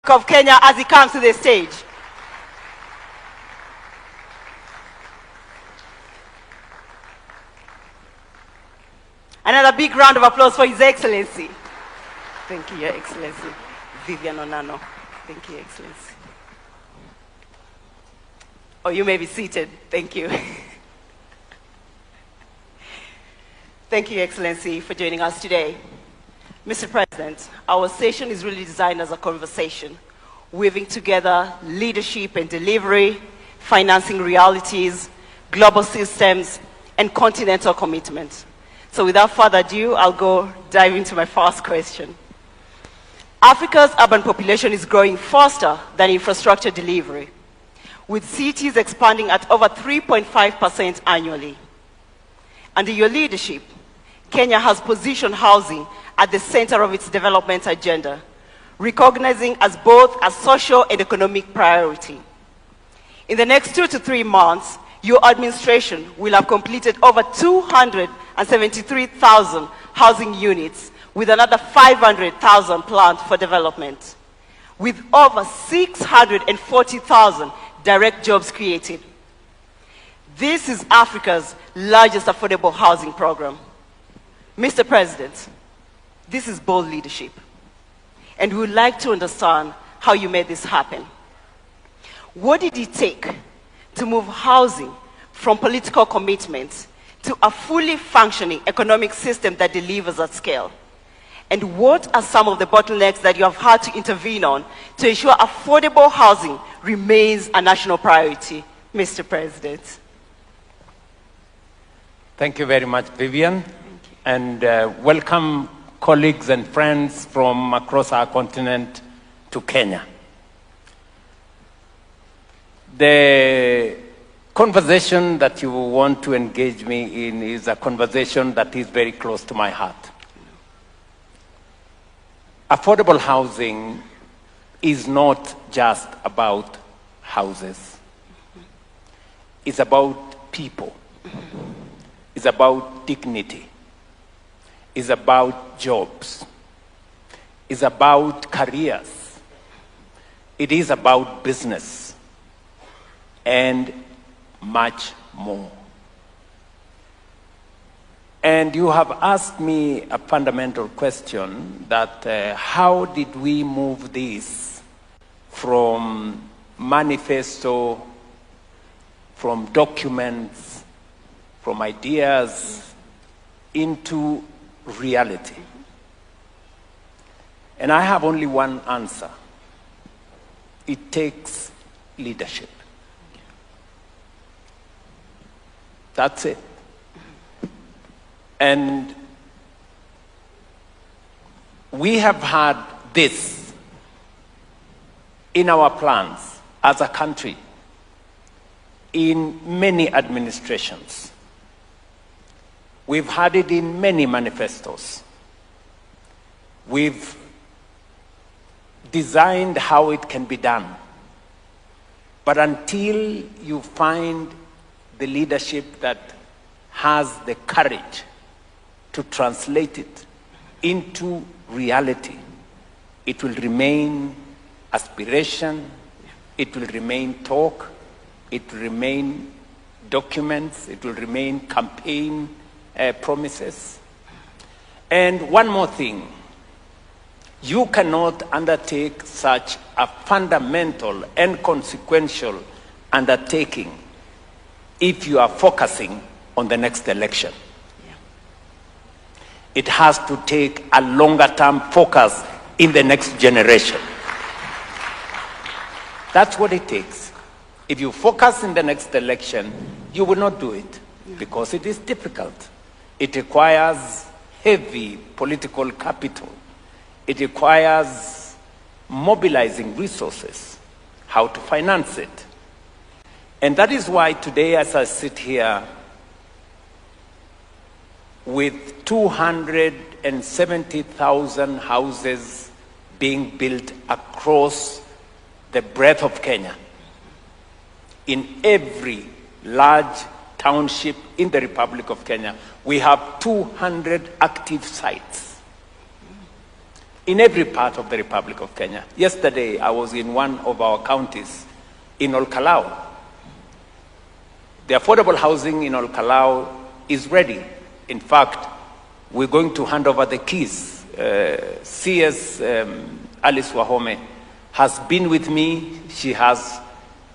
of Kenya as he comes to the stage. Another big round of applause for His Excellency. Thank you, Your Excellency. Vivian Onano. Thank you, Your Excellency. Oh, you may be seated. Thank you. Thank you, Your Excellency, for joining us today. Mr. President, our session is really designed as a conversation, weaving together leadership and delivery, financing realities, global systems, and continental commitment. So without further ado, I'll dive into my first question. Africa's urban population is growing faster than infrastructure delivery, with cities expanding at over 3.5% annually. Under your leadership, Kenya has positioned housing at the center of its development agenda, recognizing as both a social and economic priority. In the next 2 to 3 months, your administration will have completed over 273,000 housing units, with another 500,000 planned for development, with over 640,000 direct jobs created. This is Africa's largest affordable housing program. Mr. President, this is bold leadership, and we would like to understand how you made this happen. What did it take to move housing from political commitments to a fully functioning economic system that delivers at scale? And what are some of the bottlenecks that you have had to intervene on to ensure affordable housing remains a national priority, Mr. President? Thank you very much, Vivian. And welcome colleagues and friends from across our continent to Kenya. The conversation that you want to engage me in is a conversation that is very close to my heart. Affordable housing is not just about houses. It's about people. It's about dignity. It's about jobs. It's about careers. It is about business and much more. And you have asked me a fundamental question that how did we move this from manifesto, from documents, from ideas into reality? And I have only one answer. It takes leadership. That's it. And we have had this in our plans as a country in many administrations. We've had it in many manifestos. We've designed how it can be done. But until you find the leadership that has the courage to translate it into reality, it will remain aspiration, it will remain talk, it will remain documents, it will remain campaign promises. And one more thing, you cannot undertake such a fundamental and consequential undertaking if you are focusing on the next election. It has to take a longer term focus in the next generation. That's what it takes. If you focus in the next election, you will not do it because it is difficult. It requires heavy political capital. It requires mobilizing resources, how to finance it. And that is why today, as I sit here with 270,000 houses being built across the breadth of Kenya, in every large township in the Republic of Kenya, we have 200 active sites. in every part of the Republic of Kenya. Yesterday, I was in one of our counties in Olkalau. The affordable housing in Olkalau is ready. In fact, we're going to hand over the keys. CS Alice Wahome has been with me. She has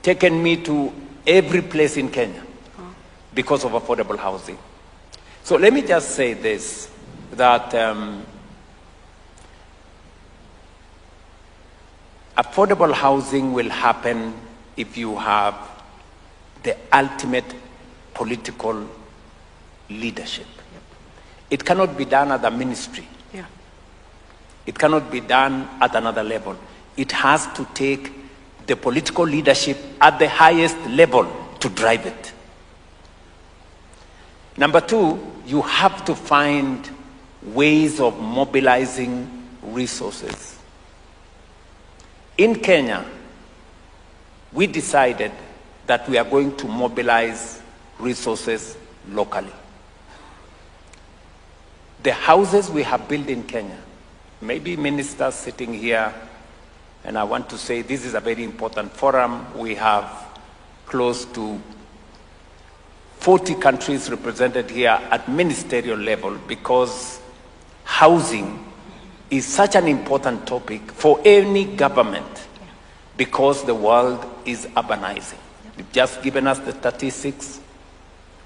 taken me to every place in Kenya because of affordable housing. So let me just say this, that affordable housing will happen if you have the ultimate political leadership. It cannot be done at the ministry. Yeah. It cannot be done at another level. It has to take the political leadership at the highest level to drive it. Number two, you have to find ways of mobilizing resources. In Kenya, we decided that we are going to mobilize resources locally. The houses we have built in Kenya, maybe ministers sitting here, and I want to say this is a very important forum. We have close to 40 countries represented here at ministerial level, because housing is such an important topic for any government, because the world is urbanizing. You've just given us the statistics.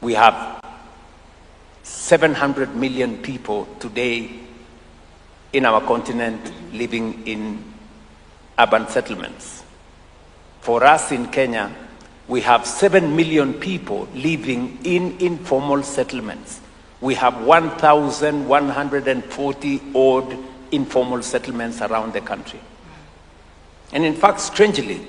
We have 700 million people today in our continent living in urban settlements. For us in Kenya, we have 7 million people living in informal settlements. We have 1,140 odd informal settlements around the country. And in fact, strangely,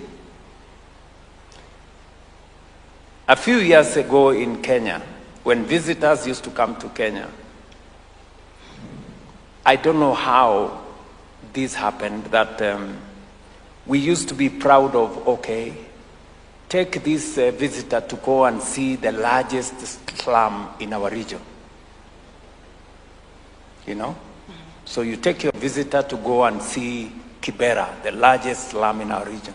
a few years ago in Kenya, when visitors used to come to Kenya, I don't know how this happened, that we used to be proud of, okay, take this visitor to go and see the largest slum in our region. You know? So you take your visitor to go and see Kibera, the largest slum in our region,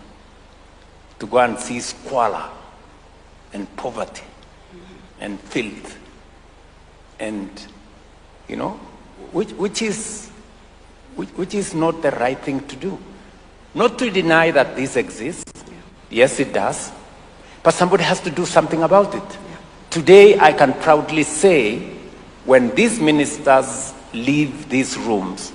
to go and see squalor and poverty and filth, and you know, which is not the right thing to do. Not to deny that this exists. Yes, it does. But somebody has to do something about it. Today, I can proudly say, when these ministers leave these rooms,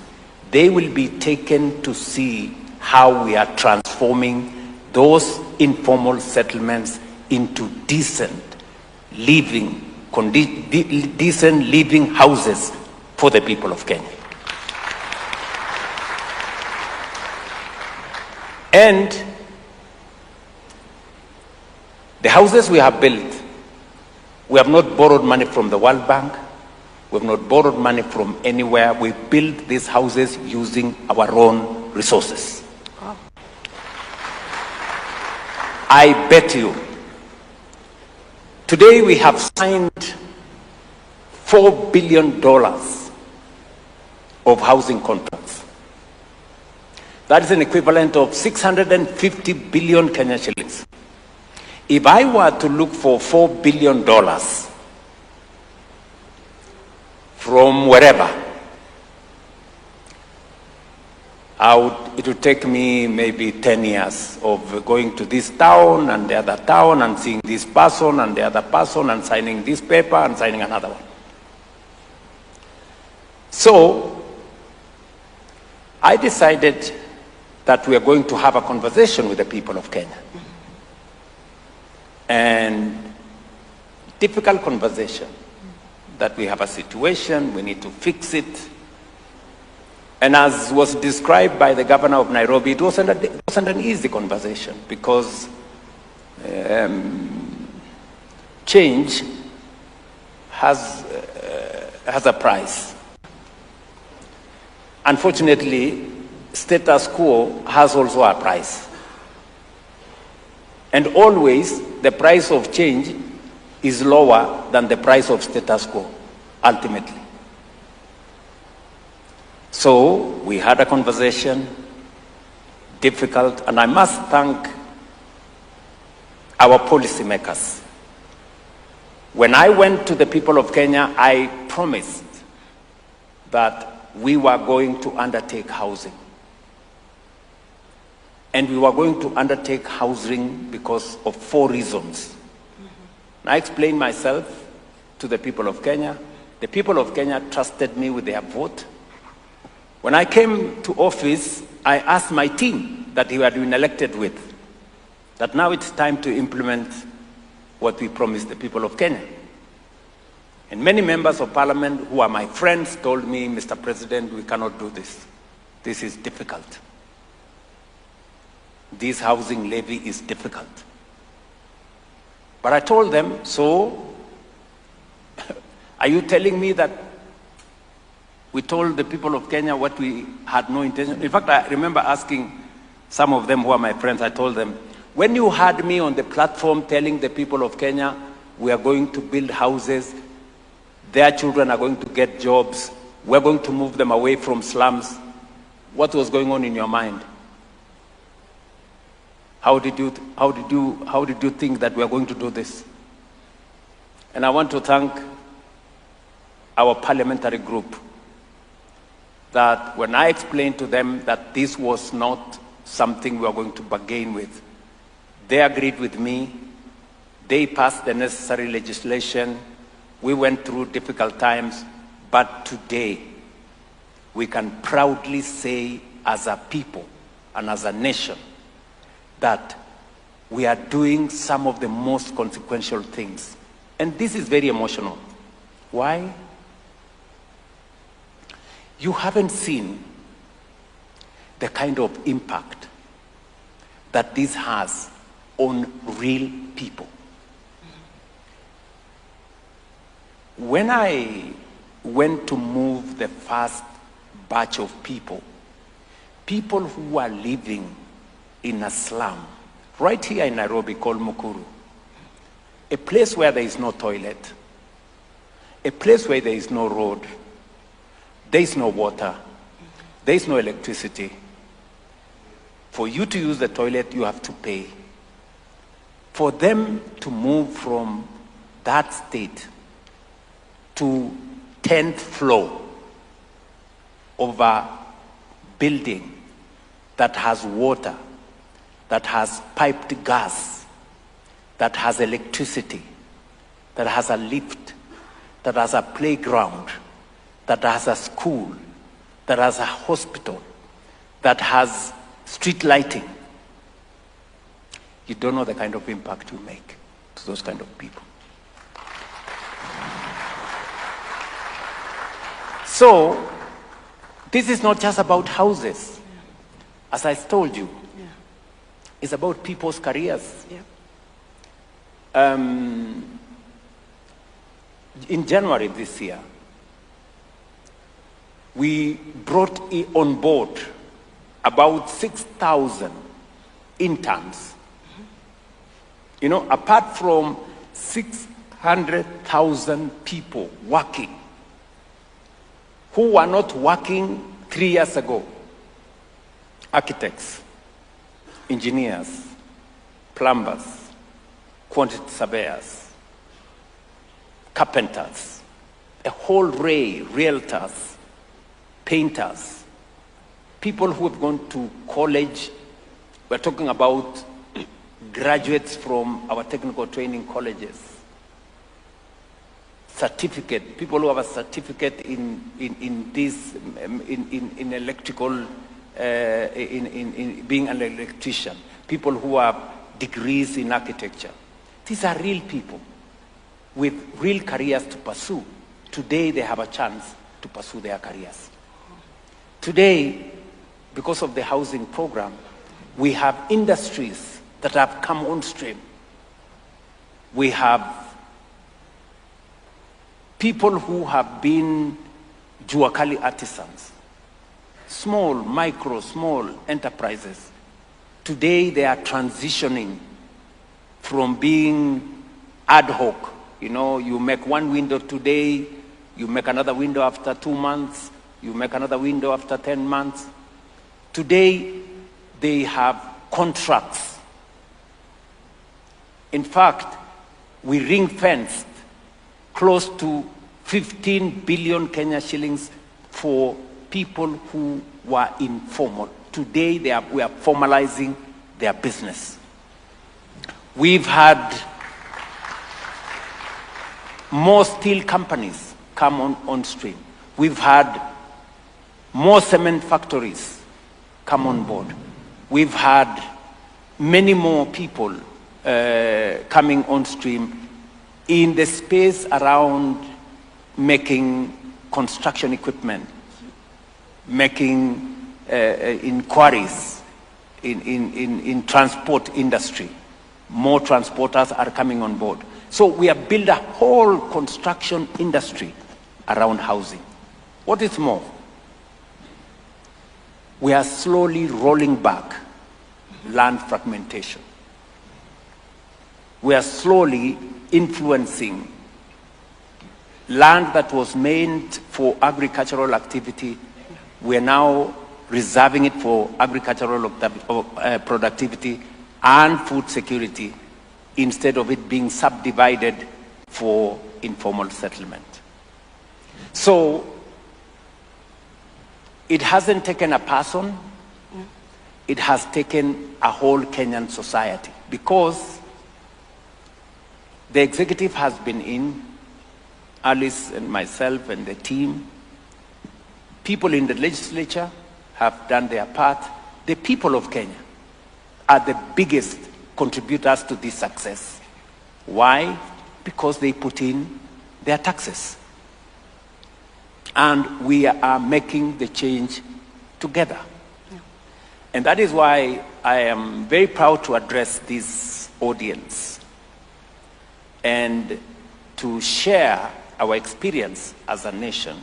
they will be taken to see how we are transforming those informal settlements into decent living houses for the people of Kenya. And the houses we have built, we have not borrowed money from the World Bank. We have not borrowed money from anywhere. We built these houses using our own resources. Wow. I bet you, today we have signed $4 billion of housing contracts. That is an equivalent of 650 billion Kenyan shillings. If I were to look for $4 billion from wherever, it would take me maybe 10 years of going to this town and the other town and seeing this person and the other person and signing this paper and signing another one. So I decided that we are going to have a conversation with the people of Kenya. And difficult conversation, that we have a situation, we need to fix it. And as was described by the governor of Nairobi, it wasn't an easy conversation, because change has a price. Unfortunately, status quo has also a price. And always, the price of change is lower than the price of status quo, ultimately. So we had a conversation, difficult, and I must thank our policymakers. When I went to the people of Kenya, I promised that we were going to undertake housing. And we were going to undertake housing because of 4 reasons. I explained myself to the people of Kenya. The people of Kenya trusted me with their vote. When I came to office, I asked my team that we had been elected with, that now it's time to implement what we promised the people of Kenya. And many members of parliament who are my friends told me, Mr. President, we cannot do this. This is difficult. This housing levy is difficult. But I told them, so are you telling me that we told the people of Kenya what we had no intention? In fact, I remember asking some of them who are my friends, I told them, when you had me on the platform telling the people of Kenya, we are going to build houses, their children are going to get jobs, we're going to move them away from slums, what was going on in your mind? How did you think that we are going to do this? And I want to thank our parliamentary group that when I explained to them that this was not something we are going to bargain with, they agreed with me. They passed the necessary legislation. We went through difficult times, but today we can proudly say as a people and as a nation that we are doing some of the most consequential things. And this is very emotional. Why? You haven't seen the kind of impact that this has on real people. When I went to move the first batch of people who are living in a slum, right here in Nairobi called Mukuru, a place where there is no toilet, a place where there is no road, there is no water, there is no electricity. For you to use the toilet, you have to pay. For them to move from that state to 10th floor of a building that has water, that has piped gas, that has electricity, that has a lift, that has a playground, that has a school, that has a hospital, that has street lighting. You don't know the kind of impact you make to those kind of people. So, this is not just about houses. As I told you, it's about people's careers. In January this year, we brought on board about 6,000 interns. You know, apart from 600,000 people working who were not working 3 years ago. Architects, engineers, plumbers, quantity surveyors, carpenters, a whole array, realtors, painters, people who have gone to college. We're talking about graduates from our technical training colleges, certificate, people who have a certificate in electrical, in being an electrician, people who have degrees in architecture. These are real people with real careers to pursue. Today they have a chance to pursue their careers. Today, because of the housing program, we have industries that have come on stream. We have people who have been Juakali artisans, small enterprises. Today they are transitioning from being ad hoc. You know, you make one window today, you make another window after 2 months, You make another window after 10 months. Today, they have contracts. In fact, we ring-fenced close to 15 billion Kenya shillings for people who were informal. Today, we are formalizing their business. We've had more steel companies come on stream. We've had more cement factories come on board. We've had many more people coming on stream in the space around making construction equipment, making inquiries in transport industry. More transporters are coming on board. So we have built a whole construction industry around housing. What is more, we are slowly rolling back land fragmentation. We are slowly influencing land that was meant for agricultural activity. We are now reserving it for agricultural productivity and food security instead of it being subdivided for informal settlement. So it hasn't taken a person, it has taken a whole Kenyan society, because the executive has been in, Alice and myself and the team. People in the legislature have done their part. The people of Kenya are the biggest contributors to this success. Why? Because they put in their taxes. And we are making the change together. Yeah. And that is why I am very proud to address this audience and to share our experience as a nation,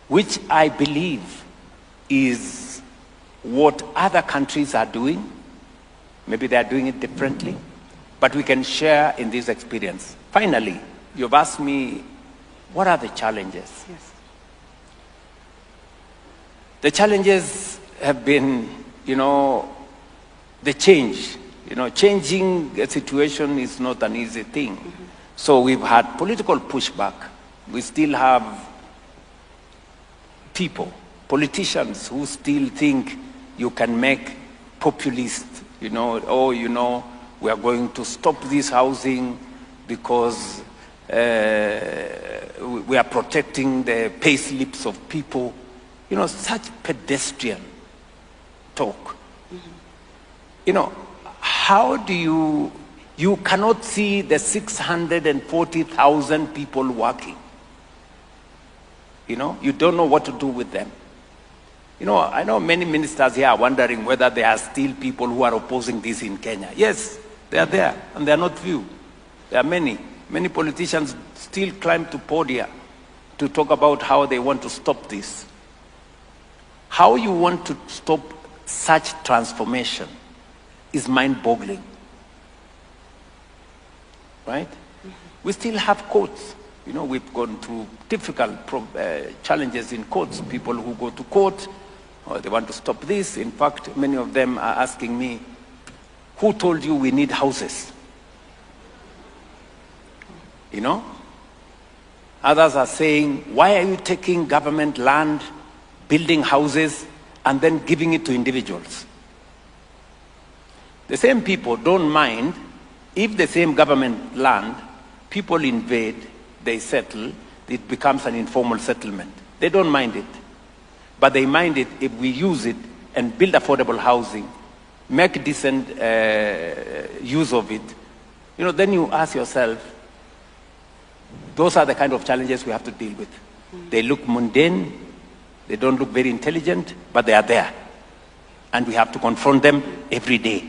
which I believe is what other countries are doing. Maybe they are doing it differently, but we can share in this experience. Finally, you've asked me, what are the challenges? Yes. The challenges have been, the change. Changing a situation is not an easy thing. Mm-hmm. So we've had political pushback. We still have politicians who still think you can make populist, we are going to stop this housing because we are protecting the pay slips of people. Such pedestrian talk. Mm-hmm. How do you cannot see the 640,000 people working. You don't know what to do with them. I know many ministers here are wondering whether there are still people who are opposing this in Kenya. Yes, they are there, and they are not few. There are many. Many politicians still climb to podia to talk about how they want to stop this. How you want to stop such transformation is mind-boggling. Right? Mm-hmm. We still have courts. We've gone through difficult challenges in courts. People who go to court, they want to stop this. In fact, many of them are asking me, who told you we need houses? Others are saying, why are you taking government land, building houses, and then giving it to individuals? The same people don't mind if the same government land, people invade, they settle, it becomes an informal settlement. They don't mind it. But they mind it if we use it and build affordable housing, make decent use of it. Then you ask yourself, those are the kind of challenges we have to deal with. They look mundane, they don't look very intelligent, but they are there. And we have to confront them every day.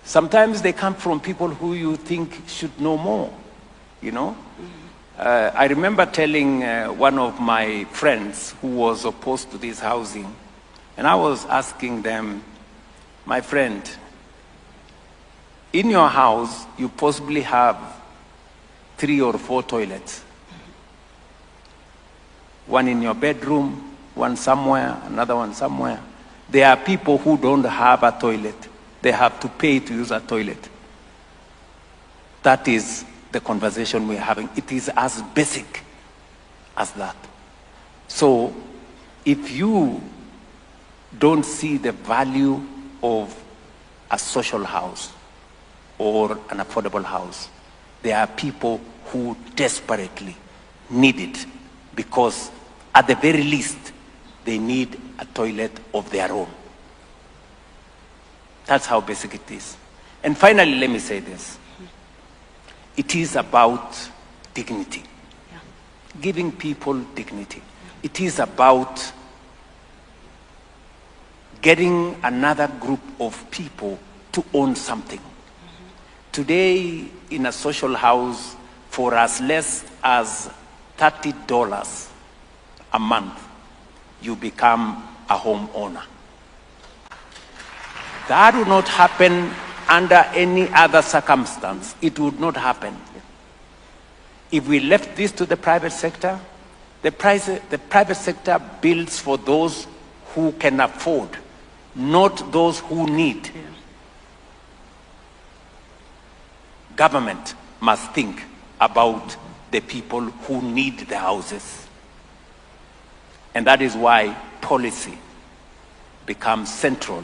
Sometimes they come from people who you think should know more, I remember telling one of my friends who was opposed to this housing, and I was asking them, my friend, in your house, you possibly have 3 or 4 toilets. one in your bedroom, one somewhere, another one somewhere. There are people who don't have a toilet. They have to pay to use a toilet. That is the conversation we're having. It is as basic as that. So if you don't see the value of a social house or an affordable house, there are people who desperately need it because at the very least, they need a toilet of their own. That's how basic it is. And finally, let me say this. It is about dignity. Yeah. Giving people dignity. Yeah. It is about getting another group of people to own something. Today, in a social house, for as less as $30 a month, you become a homeowner. That would not happen under any other circumstance. It would not happen. If we left this to the private sector, the private sector builds for those who can afford, not those who need. Yeah. Government must think about the people who need the houses. And that is why policy becomes central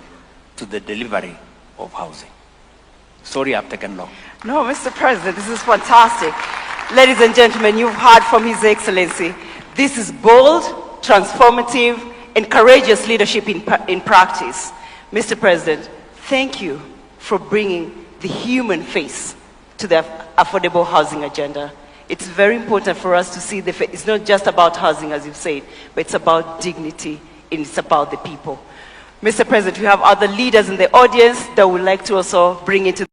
to the delivery of housing. Sorry, I've taken long. No, Mr. President, this is fantastic. Ladies and gentlemen, you've heard from His Excellency. This is bold, transformative, and courageous leadership in practice. Mr. President, thank you for bringing the human face to the affordable housing agenda. It's very important for us to see it's not just about housing, as you've said, but it's about dignity and it's about the people. Mr. President, we have other leaders in the audience that would like to also bring into